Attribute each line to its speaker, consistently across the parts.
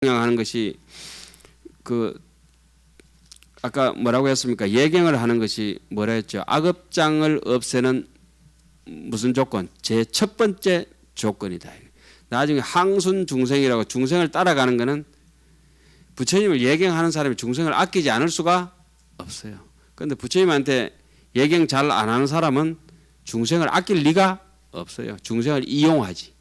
Speaker 1: 하는 것이 아까 뭐라고 했습니까? 예경을 하는 것이 뭐라 했죠? 악업장을 없애는 무슨 조건? 제 첫 번째 조건이다. 나중에 항순 중생이라고 중생을 따라가는 것은 부처님을 예경하는 사람이 중생을 아끼지 않을 수가 없어요. 그런데 부처님한테 예경 잘 안 하는 사람은 중생을 아낄 리가 없어요. 중생을 이용하지.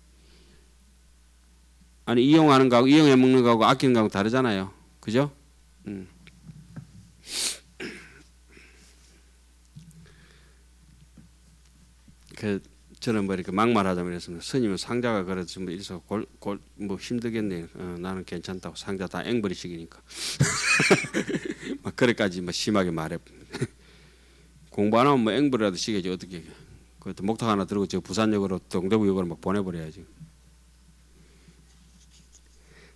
Speaker 1: 아니 이용하는 거하고 이용해 먹는 거하고 아끼는 거하고 다르잖아요. 그죠? 저는 뭐 이렇게 막말하자면 그랬습니다. 스님은 상자가 그래서 뭐 이래서 뭐 힘들겠네. 나는 괜찮다고. 상자 다 앵벌이식이니까. 막 그래까지 뭐 심하게 말해. 공부 안 하면 뭐 앵벌이라도 시켜야지 어떻게. 그것도 목탁 하나 들고 저 부산역으로 동대구역으로 막 보내버려야지.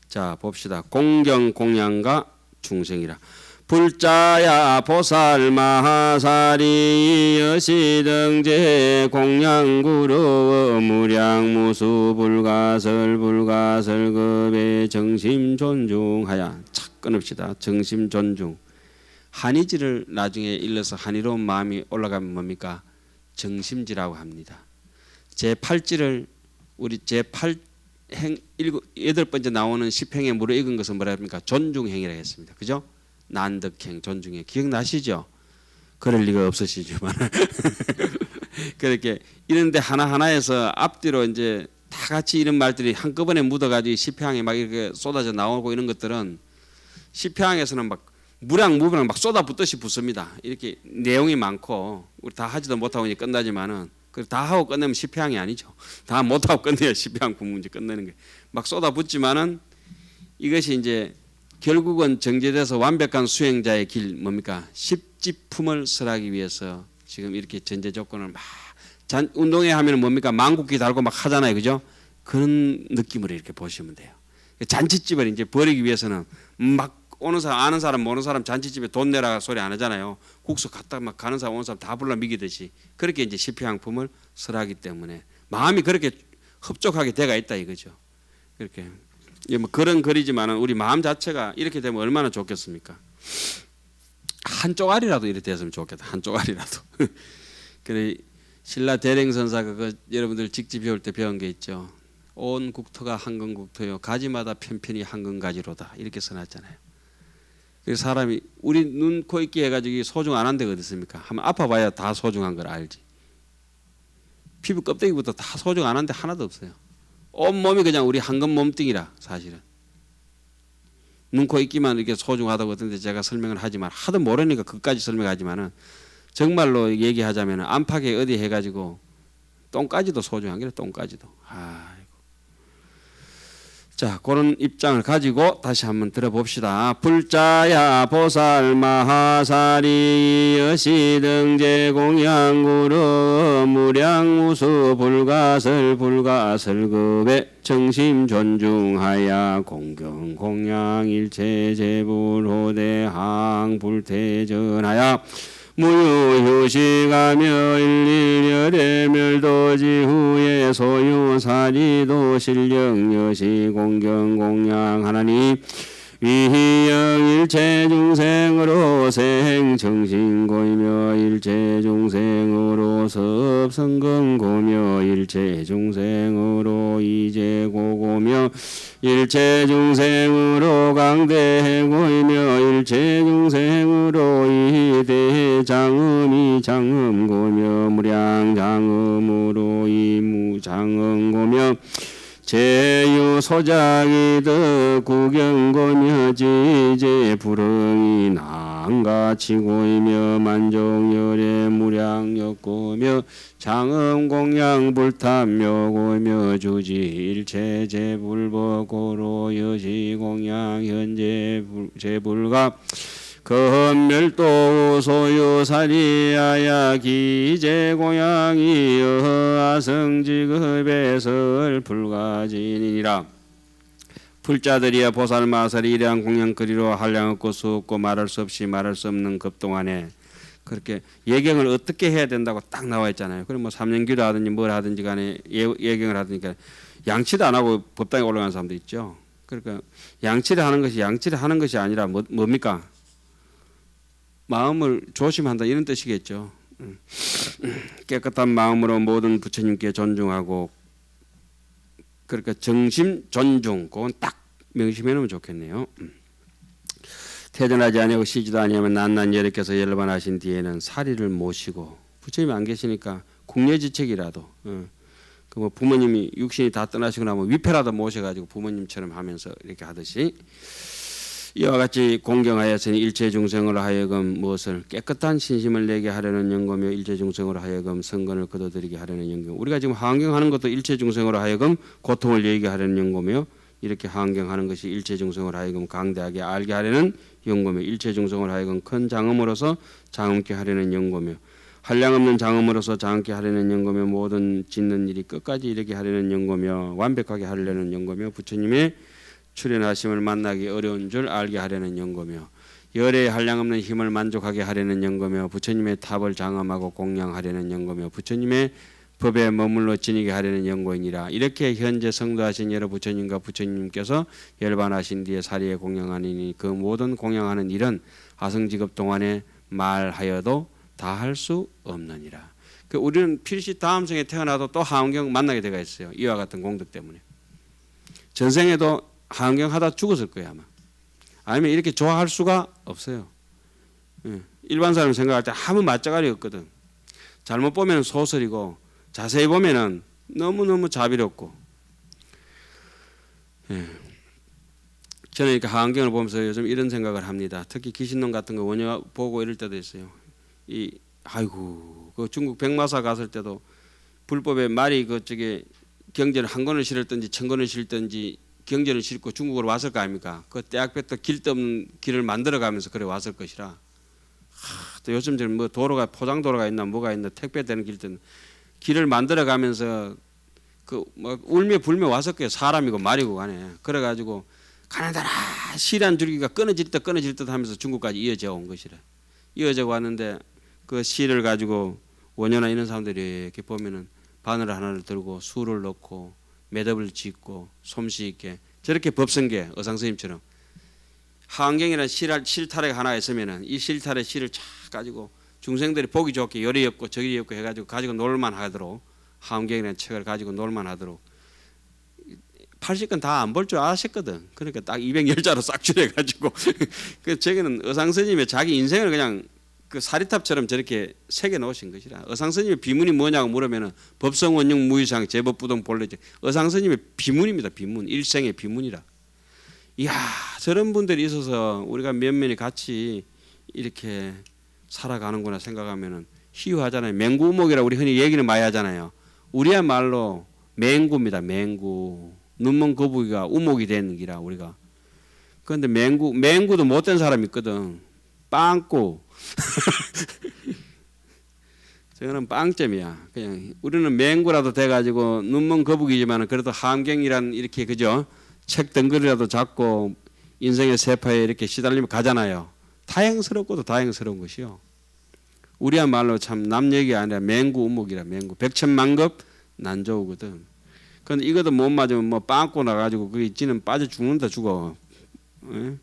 Speaker 1: 자 봅시다. 공경 공양과 중생이라. 불자야 보살 마하사리 여시등제 공양구로 무량무수 불가설급의 정심 존중하야. 착 끊읍시다. 정심 존중. 한의지를 나중에 일러서 한의로운 마음이 올라가면 뭡니까? 정심지라고 합니다. 제8지를 우리 제8 여덟 번째 나오는 10행에 무르익은 것은 뭐라 합니까? 존중행이라고 했습니다. 그죠? 난덕행, 존중행. 기억나시죠? 그럴 리가 없으시지만. 그렇게 이런데 하나하나에서 앞뒤로 이제 다 같이 이런 말들이 한꺼번에 묻어가지고 10행에 막 이렇게 쏟아져 나오고 이런 것들은 10행에서는 막 무량무량 막 쏟아붓듯이 붓습니다. 이렇게 내용이 많고 우리 다 하지도 못하고 이제 끝나지만은 다 하고 끝내면 10행이 아니죠. 다 못하고 끝내야 10행 문제 끝내는 게 막 쏟아붓지만은 이것이 이제 결국은 정제돼서 완벽한 수행자의 길 뭡니까? 십지품을 설하기 위해서 지금 이렇게 전제 조건을 막 운동회 하면 뭡니까? 망국기 달고 막 하잖아요. 그죠? 그런 느낌으로 이렇게 보시면 돼요. 잔치집을 이제 벌이기 위해서는 막 오는 사람 아는 사람 모르는 사람 잔치집에 돈 내라 소리 안 하잖아요. 국수 갖다 막 가는 사람 오는 사람 다 불러 미기듯이 그렇게 이제 십향품을 설하기 때문에 마음이 그렇게 흡족하게 돼가 있다 이거죠. 그렇게 뭐 그런 글이지만은 우리 마음 자체가 이렇게 되면 얼마나 좋겠습니까? 한쪽 알이라도 이렇게 됐으면 좋겠다. 한쪽 알이라도. 그래 신라 대령선사가 그 여러분들 직접 배울 때 배운 게 있죠. 온 국토가 한건국토요 가지마다 편편히 한건가지로다 이렇게 써놨잖아요. 그 사람이 우리 눈, 코, 입기 해가지고 소중 안 한 데가 어디 있습니까? 한번 아파봐야 다 소중한 걸 알지. 피부 껍데기부터 다 소중 안 한 데 하나도 없어요. 온 몸이 그냥 우리 한건 몸뚱이라 사실은. 눈, 코, 입기만 이렇게 소중하다고 하던데 제가 설명을 하지만 하도 모르니까 그까지 설명하지만은 정말로 얘기하자면 안팎에 어디 해가지고 똥까지도 소중한 게 똥까지도. 자, 그런 입장을 가지고 다시 한번 들어봅시다. 불자야 보살 마하사리 여시등제 공양구로 무량무수 불가설급의 정심 존중하야 공경 공양 일체 제불호대항 불태전하야 무유휴식하며 일일열애멸도지 후에 소유사지도 실령여시 공경공양 하나님 위희영 일체중생으로 생정신고이며 일체중생으로 섭성근고며 일체중생으로 이제고고며 일체중생으로 강대고이며 일체중생으로 이대장음이 장음고며 무량장음으로 이무장음고며 제유소작이득 구경고며 지제불응이 난가치고이며 만종열애 무량역고며 장음공양불탐묘고며 주지일체제불법고로 여시공양 현재제불가 금멸도 소유사리야야 기제공양이 여하성지급에설 불가진이니라. 불자들이야 보살마살이 이량 공양거리로 한량 없고 수 없고 말할 수 없이 말할 수 없는 급동안에 그렇게 예경을 어떻게 해야 된다고 딱 나와 있잖아요. 그럼 뭐 삼년기도 하든지 뭘 하든지 간에 예경을 하든지 양치도 안 하고 법당에 올라가는 사람도 있죠. 그러니까 양치를 하는 것이 아니라 뭡니까? 마음을 조심한다 이런 뜻이겠죠. 깨끗한 마음으로 모든 부처님께 존중하고 그러니까 정심 존중 그건 딱 명심해 놓으면 좋겠네요. 퇴전하지 아니하고 쉬지도 아니하면 난난 여력께서 열반하신 뒤에는 사리를 모시고 부처님이 안 계시니까 국례지책이라도 그 뭐 부모님이 육신이 다 떠나시고 나면 위패라도 모셔가지고 부모님처럼 하면서 이렇게 하듯이 이와 같이 공경하였으니 일체 중생으로 하여금 무엇을 깨끗한 신심을 내게 하려는 영고며 일체 중생으로 하여금 성건을 거둬들이게 하려는 영고. 우리가 지금 환경하는 것도 일체 중생으로 하여금 고통을 얘기게 하려는 영고며 이렇게 환경하는 것이 일체 중생으로 하여금 강대하게 알게 하려는 영고며 일체 중생으로 하여금 큰 장엄으로서 장엄케 하려는 영고며 한량없는 장엄으로서 장엄케 하려는 영고며 모든 짓는 일이 끝까지 이르게 하려는 영고며 완벽하게 하려는 영고며 부처님의 출현하심을 만나기 어려운 줄 알게 하려는 영고며 열의 한량없는 힘을 만족하게 하려는 영고며 부처님의 탑을 장엄하고 공양하려는 영고며 부처님의 법에 머물러 지니게 하려는 영고이니라. 이렇게 현재 성도하신 여러 부처님과 부처님께서 열반하신 뒤에 사리에 공양하니 그 모든 공양하는 일은 아성직업 동안에 말하여도 다 할 수 없느니라. 우리는 필시 다음 생에 태어나도 또 하원경 만나게 되어 있어요. 이와 같은 공덕 때문에. 전생에도 하원경 하다 죽었을 거예요 아마. 아니면 이렇게 좋아할 수가 없어요. 일반 사람 생각할 때 아무 맞자갈이 없거든. 잘못 보면 소설이고 자세히 보면은 너무너무 자비롭고. 저는 이렇게 하원경을 보면서 요즘 이런 생각을 합니다. 특히 귀신론 같은 거 원효 보고 이럴 때도 있어요. 아이고 그 중국 백마사 갔을 때도 불법에 말이 그쪽에 경전을 한 권을 실었든지 천 권을 실든지 경전을 싣고 중국으로 왔을 거 아닙니까? 그 대학볕도 길도 없는 길을 만들어가면서 그래 왔을 것이라. 또 요즘처럼 뭐 도로가 포장도로가 있나 뭐가 있나 택배되는 길을 만들어가면서 그 뭐 울며 불며 왔을 거예요. 사람이고 말이고 간에. 그래가지고 가나다라 실한 줄기가 끊어질 듯 하면서 중국까지 이어져 온 것이라. 이어져 왔는데 그 실을 가지고 원효나 이런 사람들이 이렇게 보면은 바늘 하나를 들고 술을 넣고 매듭을 짓고 솜씨 있게 저렇게 법성계 어상스님처럼 하안경이라는 실타래 하나 있으면은 이 실타래 실을 쫙 가지고 중생들이 보기 좋게 요리 없고 저리 없고 해가지고 가지고 놀만 하도록 하안경이라는 책을 가지고 놀만 하도록 80건 다 안 볼 줄 아셨거든. 그러니까 딱 210자로 싹 줄여가지고 그 저기는 어상스님의 자기 인생을 그냥 그 사리탑처럼 저렇게 새겨 놓으신 것이라. 어상스님의 비문이 뭐냐고 물으면은 법성원용 무유상 제법부동 본래제 어상스님의 비문입니다. 비문 일생의 비문이라. 이야 저런 분들이 있어서 우리가 면면이 같이 이렇게 살아가는구나 생각하면은 희유하잖아요. 맹구우목이라 우리 흔히 얘기는 많이 하잖아요. 우리야말로 맹구입니다. 맹구. 눈먼 거북이가 우목이 되는 기라 우리가. 그런데 맹구도 못된 사람이 있거든. 빵꾸. 저거는 빵점이야. 그냥 우리는 맹구라도 돼가지고 눈먼 거북이지만 그래도 함경이란 이렇게 그죠? 책 덩거리라도 잡고 인생의 세파에 이렇게 시달리면 가잖아요. 다행스럽고도 다행스러운 것이요. 우리야말로 참 남 얘기 아니라 맹구 우목이라 맹구. 백천만급 난조우거든. 그런데 이것도 못 맞으면 뭐 빵꾸 나가지고 그게 지는 빠져 죽는다 죽어. 에?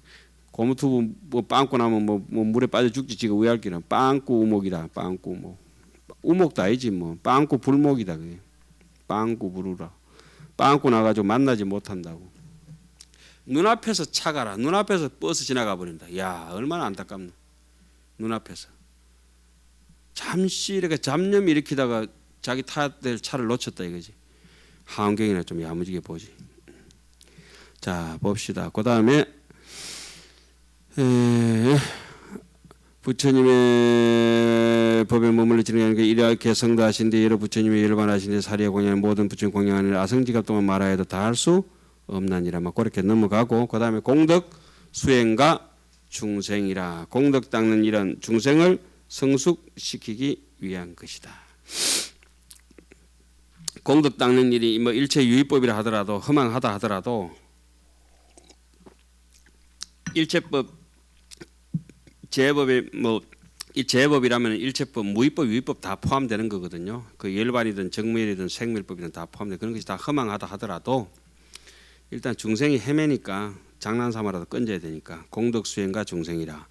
Speaker 1: 고무투브 뭐 빵꾸 나면 뭐 물에 빠져 죽지 지가 왜 할기나. 빵꾸 우목이라 빵꾸 우목. 우목도 아니지 뭐. 빵꾸 불목이다 그게. 빵꾸 부르라. 빵꾸 나가지고 만나지 못한다고. 눈앞에서 차가라. 눈앞에서 버스 지나가 버린다. 야 얼마나 안타깝나. 눈앞에서. 잠시 이렇게 잡념 일으키다가 자기 타야 될 차를 놓쳤다 이거지. 하원경이나 좀 야무지게 보지. 자 봅시다. 그 다음에 부처님의 법에 머물러 지내는 게 이렇게 성도하신데 여러 부처님의 열반하신데 사리에 공양하는 모든 부처님 공양하는 아성지갑 동안 말하여도 다 할 수 없나니라. 막 그렇게 넘어가고 그 다음에 공덕 수행과 중생이라. 공덕 닦는 이런 중생을 성숙시키기 위한 것이다. 공덕 닦는 일이 뭐 일체 유의법이라 하더라도 허망하다 하더라도 일체법 제법에 뭐 이 제법이라면 일체법, 무의법, 유의법 다 포함되는 거거든요. 그 열반이든 정밀이든 생밀법이든 다 포함돼. 그런 것이 다 허망하다 하더라도 일단 중생이 헤매니까 장난삼아라도 건져야 되니까 공덕수행과 중생이라.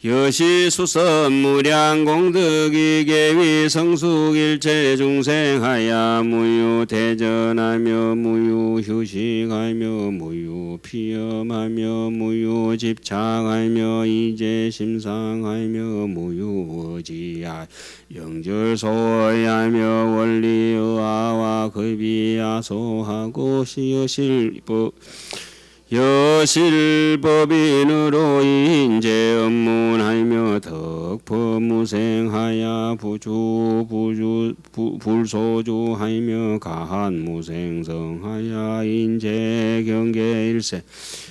Speaker 1: 여시수선 무량 공덕이계위 성숙일체 중생하야 무유 대전하며 무유 휴식하며 무유 피엄하며 무유 집착하며 이제 심상하며 무유 어지야 영절소하며 원리의아와 급이야소하고 시여실법 여실법인으로 인재 업문하며 덕법무생하야 불소주하며 가한무생성하야 인재 경계일세.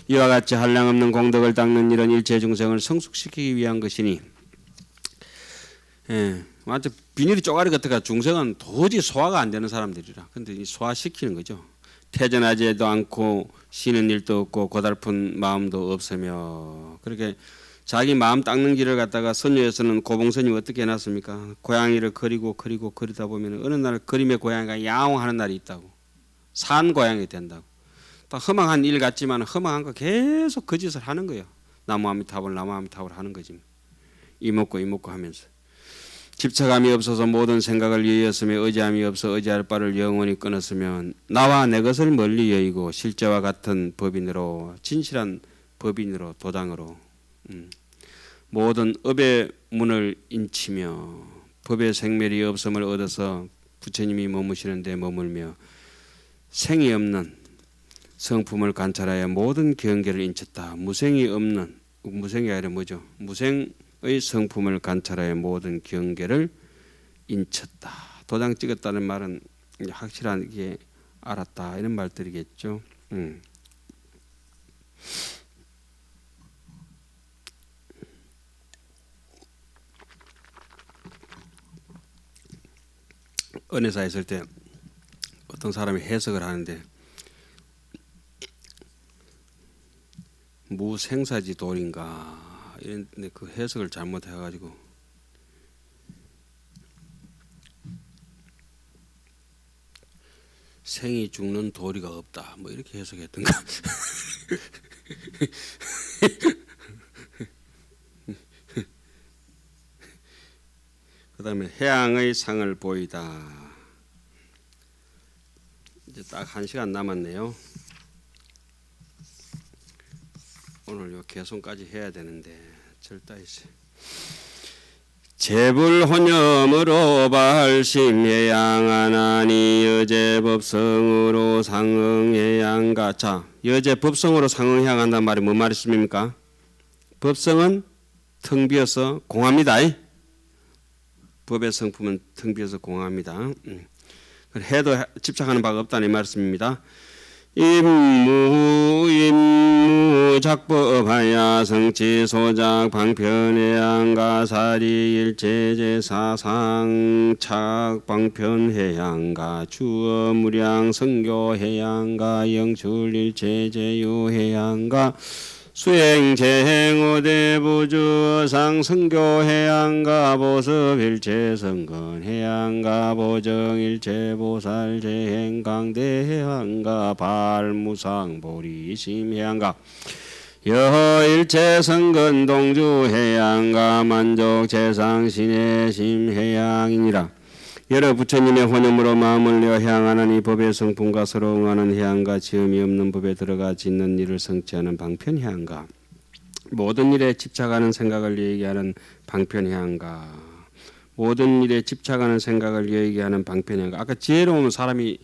Speaker 1: 이와 같이 한량없는 공덕을 닦는 이런 일체 중생을 성숙시키기 위한 것이니, 완전 비닐이 쪼가리 같아가 중생은 도저히 소화가 안 되는 사람들이라. 근데 이 소화시키는 거죠. 태전하지도 않고 쉬는 일도 없고 고달픈 마음도 없으며, 그렇게 자기 마음 닦는 길을 갖다가 선녀에서는 고봉선이 어떻게 해놨습니까? 고양이를 그리다 보면 어느 날 그림의 고양이가 야옹하는 날이 있다고. 산 고양이 된다고. 또 허망한 일 같지만 허망한 거 계속 그 짓을 하는 거예요. 나무아미타불 하는 거지. 이먹고 하면서. 집착함이 없어서 모든 생각을 여의었으며 의지함이 없어 의지할 바를 영원히 끊었으면 나와 내 것을 멀리 여의고 실제와 같은 법인으로 진실한 법인으로 도당으로 모든 업의 문을 인치며 법의 생멸이 없음을 얻어서 부처님이 머무시는 데 머물며 생이 없는 성품을 관찰하여 모든 경계를 인쳤다. 무생이 아니라 뭐죠? 무생의 성품을 관찰하여 모든 경계를 인쳤다. 도장 찍었다는 말은 확실하게 알았다 이런 말들이겠죠. 은혜사에 있을 때 어떤 사람이 해석을 하는데 무생사지 돌인가 이런데 그 해석을 잘못해가지고 생이 죽는 도리가 없다 뭐 이렇게 해석했던가. 그 다음에 해양의 상을 보이다. 이제 딱 1시간 남았네요. 오늘 요 개송까지 해야 되는데 절다이세. 재불혼념으로 발심해양하나니 여제법성으로 상응해양가. 자, 여제법성으로 상응해양한다는 말이 뭔 말이십니까? 법성은 텅 비어서 공합니다. 법의 성품은 텅 비어서 공합니다. 해도 집착하는 바가 없다는 말씀입니다. 임무 작법하야 성치 소작 방편해양가 사리 일체제 사상착 방편해양가 주어 무량 성교해양가 영출 일체제유해양가 수행재행오대부주상 성교해양가 보습일체성건해양가 보정일체보살재행강대해양가 발무상보리심해양가 여일체성건동주해양가 만족재상신해심해양이니라. 여러 부처님의 혼념으로 마음을 내어 해양하는 이 법의 성품과 서로 응하는 해양가 지음이 없는 법에 들어가 짓는 일을 성취하는 방편해양가 모든 일에 집착하는 생각을 얘기하는 방편해양가 모든 일에 집착하는 생각을 얘기하는 방편해양가. 아까 지혜로운 사람이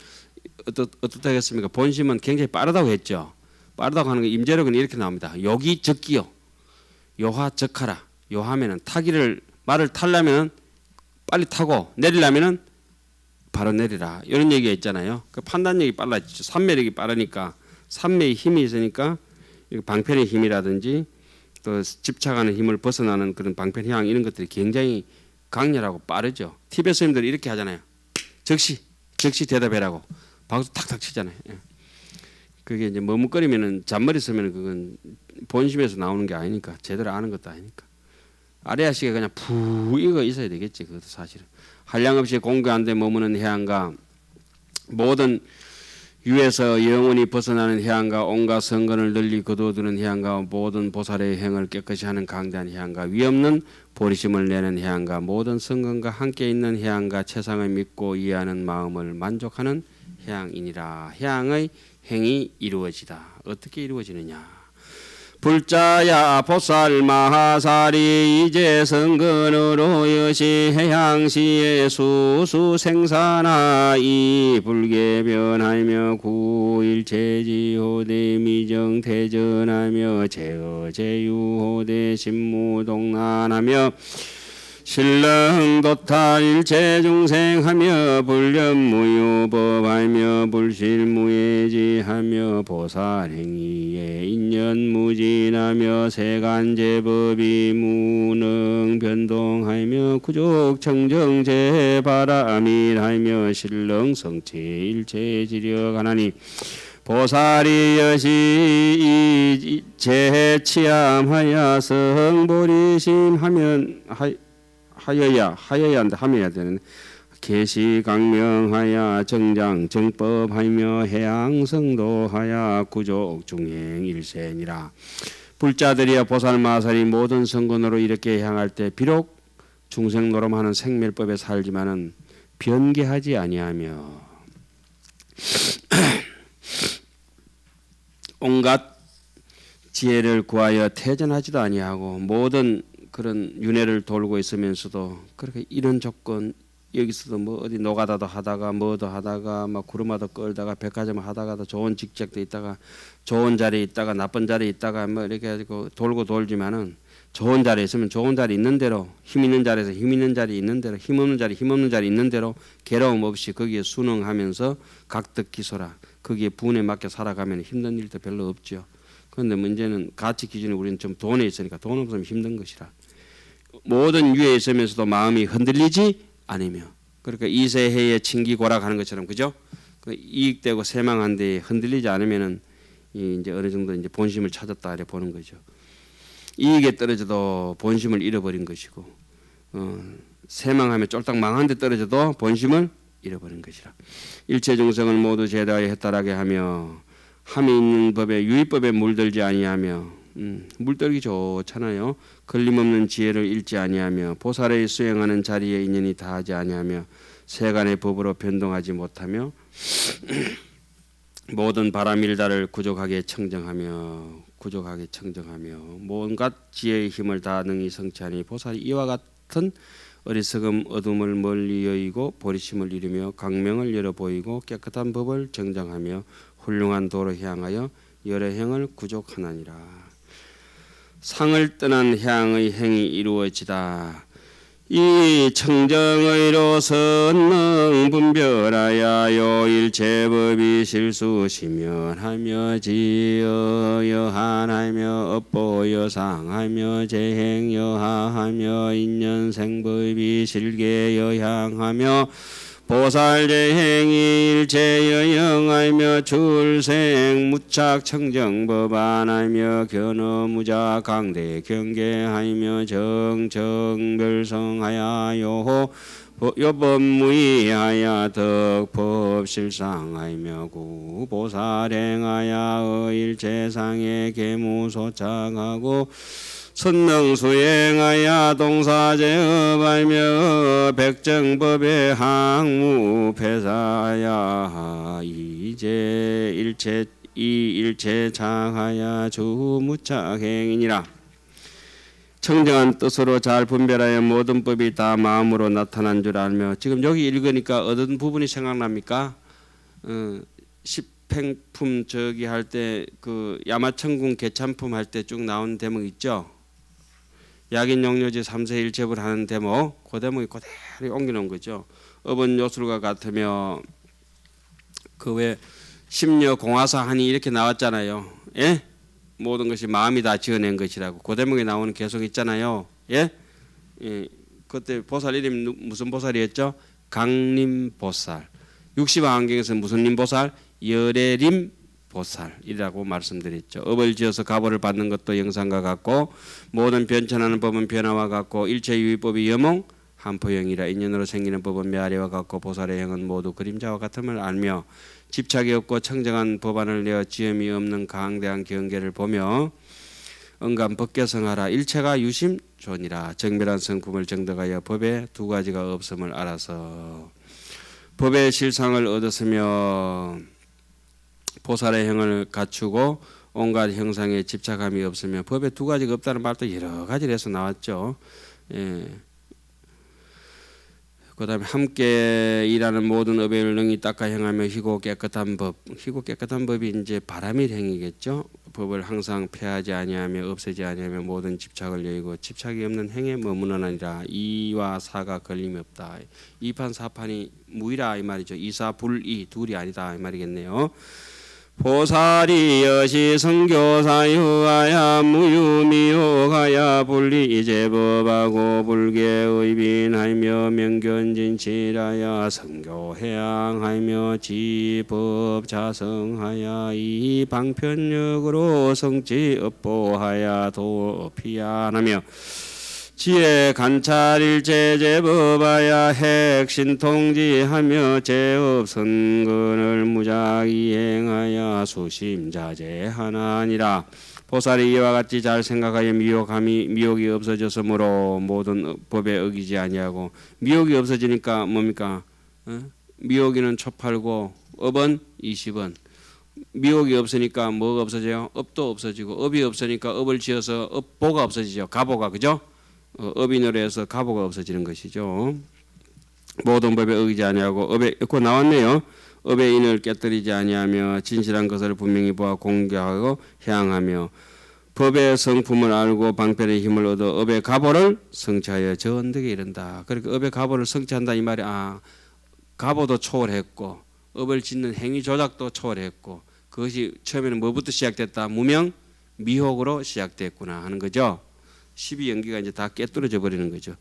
Speaker 1: 어떻다겠습니까? 본심은 굉장히 빠르다고 했죠. 빠르다고 하는 거 임재력은 이렇게 나옵니다. 요기 적기요. 요하 적하라. 요하면은 말을 타려면은 빨리 타고 내리려면은 바로 내리라 이런 얘기가 있잖아요. 그 판단력이 빨라지죠. 삼매력이 빠르니까 삼매의 힘이 있으니까 방편의 힘이라든지 또 집착하는 힘을 벗어나는 그런 방편향 이런 것들이 굉장히 강렬하고 빠르죠. 티베트 스님들이 이렇게 하잖아요. 즉시 대답해라고 박수 탁탁 치잖아요. 그게 이제 머뭇거리면은 잔머리 쓰면은 그건 본심에서 나오는 게 아니니까 제대로 아는 것도 아니니까. 아래아시가 그냥 푹 익어 있어야 되겠지. 그것도 사실은 한량없이 공개 안 돼 머무는 해양가 모든 유에서 영원히 벗어나는 해안과 온갖 성근을 널리 거두어두는 해안과 모든 보살의 행을 깨끗이 하는 강대한 해안과 위없는 보리심을 내는 해안과 모든 성근과 함께 있는 해안과 최상을 믿고 이해하는 마음을 만족하는 해양이니라. 해양의 행이 이루어지다. 어떻게 이루어지느냐? 불자야 보살 마하살이 이제 성근으로 여시 해양시에 수수 생사나 이 불계 변하며 구일체지호대 미정대전하며 제어제유호대 신무동난하며 신릉도탈 일체중생하며 불련무유법하며 불실무예지하며 보살행위에 인연무진하며 세간제법이 무능변동하며 구족청정제바람일하며 신릉성체 일체지력하나니 보살이 여시 제치암하여 성보리심하면 하여야 함해야 되는 계시강명하야 정장 정법하며 해양성도하야 구족 중행 일세니라. 불자들이여 보살마살이 모든 성근으로 이렇게 향할 때 비록 중생 노름하는 생멸법에 살지만은 변개하지 아니하며 온갖 지혜를 구하여 태전하지도 아니하고 모든 그런 윤회를 돌고 있으면서도 그렇게 이런 조건 여기서도 뭐 어디 노가다도 하다가 뭐도 하다가 막 구름화도 끌다가 백화점 하다가도 좋은 직책도 있다가 좋은 자리에 있다가 나쁜 자리에 있다가 뭐 이렇게 해가지고 돌고 돌지만은 좋은 자리에 있으면 좋은 자리 있는 대로 힘 있는 자리에서 힘 있는 자리 있는 대로 힘 없는 자리 힘 없는 자리 있는 대로 괴로움 없이 거기에 순응하면서 각득기소라 거기에 분에 맞게 살아가면 힘든 일도 별로 없죠. 그런데 문제는 가치 기준이 우리는 좀 돈에 있으니까 돈 없으면 힘든 것이라 모든 유에 있으면서도 마음이 흔들리지 않으며 그러니까 이세해에 친기고락하는 것처럼 그죠? 그 이익되고 세망한데 흔들리지 않으면은 이제 어느 정도 이제 본심을 찾았다 이래 보는 거죠. 이익에 떨어져도 본심을 잃어버린 것이고 세망하며 쫄딱 망한 데 떨어져도 본심을 잃어버린 것이라. 일체 중생을 모두 제다에 해탈하게 하며 함이 있는 법에 유의법에 물들지 아니하며 물들기 좋잖아요. 걸림없는 지혜를 잃지 아니하며 보살의 수행하는 자리에 인연이 다하지 아니하며 세간의 법으로 변동하지 못하며 모든 바람일다를 구족하게 청정하며 온갖 지혜의 힘을 다 능히 성취하니 보살이 이와 같은 어리석음 어둠을 멀리 여의고 보리심을 이루며 강명을 열어 보이고 깨끗한 법을 정정하며 훌륭한 도로 향하여 여러 행을 구족하나니라. 상을 떠난 향의 행이 이루어지다. 이 청정의로 선능 분별하여 요일제법이 실수시면하며 지어 여한하며 업보 여상하며 재행 여하하며 인연생법이 실계 여향하며 보살재행이 일체여영하며 출생 무착 청정법안하며 견어무자 강대 경계하며 정정별성하여 요호 요법무의하여 덕법실상하며 구보살행하여 일체상의 계무소착하고 선능수행하여 동사제업하며 백정법의 항무패사하여 이제 일체창하여 주무착행이니라. 청정한 뜻으로 잘 분별하여 모든 법이 다 마음으로 나타난 줄 알며 지금 여기 읽으니까 어떤 부분이 생각납니까? 십행품 저기 할 때 그 야마천궁 개참품 할 때 쭉 나온 대목 있죠? 약인용료지 삼세일체불 하는 대목, 그 대목이 그대로 옮겨놓은 거죠. 업은 요술과 같으며 그 왜 심려 공화사하니 이렇게 나왔잖아요. 예? 모든 것이 마음이 다 지어낸 것이라고 그 대목에 나오는 계속 있잖아요. 예? 예. 그때 보살 이름이 무슨 보살이었죠? 강림보살. 60안경에서 무슨 림보살? 열애림 보살이라고 말씀드렸죠. 업을 지어서 가보를 받는 것도 영상과 같고 모든 변천하는 법은 변화와 같고 일체유의법이 여몽 한포형이라 인연으로 생기는 법은 메아리와 같고 보살의 행은 모두 그림자와 같음을 알며 집착이 없고 청정한 법안을 내어 지음이 없는 강대한 경계를 보며 언감 법계성하라. 일체가 유심존이라. 정밀한 성품을 정덕하여 법에 두 가지가 없음을 알아서 법의 실상을 얻었으며 보살의 형을 갖추고 온갖 형상에 집착함이 없으며 법에 두 가지가 없다는 말도 여러 가지를 해서 나왔죠. 예. 그 다음에 함께 일하는 모든 업을 능히 닦아 행하며 희고 깨끗한 법. 희고 깨끗한 법이 이제 바람일 행위겠죠. 법을 항상 폐하지 아니하며 없애지 아니하며 모든 집착을 여의고 집착이 없는 행에 머무르나니라. 이와 사가 걸림이 없다. 이판 사판이 무이라 이 말이죠. 이사 불이 둘이 아니다 이 말이겠네요. 보살이 여시 성교사유하야 무유미호하야 분리제법하고 불계의빈하며 명견진치라야 성교해양하며 지법자성하야 이 방편력으로 성지업보하야 도피안하며 지혜 관찰일체 제법하야 핵신통지하며 제업 선근을 무작위 행하야 수심자제하나니라. 보살이 이와 같이 잘 생각하여 미혹이 없어졌으므로 모든 법에 어기지 아니하고 미혹이 없어지니까 뭡니까? 미혹이는 초팔고 업은 20원. 미혹이 없으니까 뭐가 없어져요? 업도 없어지고 업이 없으니까 업을 지어서 업보가 없어지죠. 가보가 그죠? 업인으로 해서 가보가 없어지는 것이죠. 모든 법에 어기지 아니하고 업에 그 나왔네요. 업의 인을 깨뜨리지 아니하며 진실한 것을 분명히 보아 공개하고 향하며 법의 성품을 알고 방편의 힘을 얻어 업의 가보를 성취하여 저 언덕에 이른다. 그러니까 업의 가보를 성취한다 이 말이 가보도 초월했고 업을 짓는 행위 조작도 초월했고 그것이 처음에는 뭐부터 시작됐다? 무명 미혹으로 시작됐구나 하는 거죠. 12연기가 이제 다 깨뚫어져 버리는 거죠.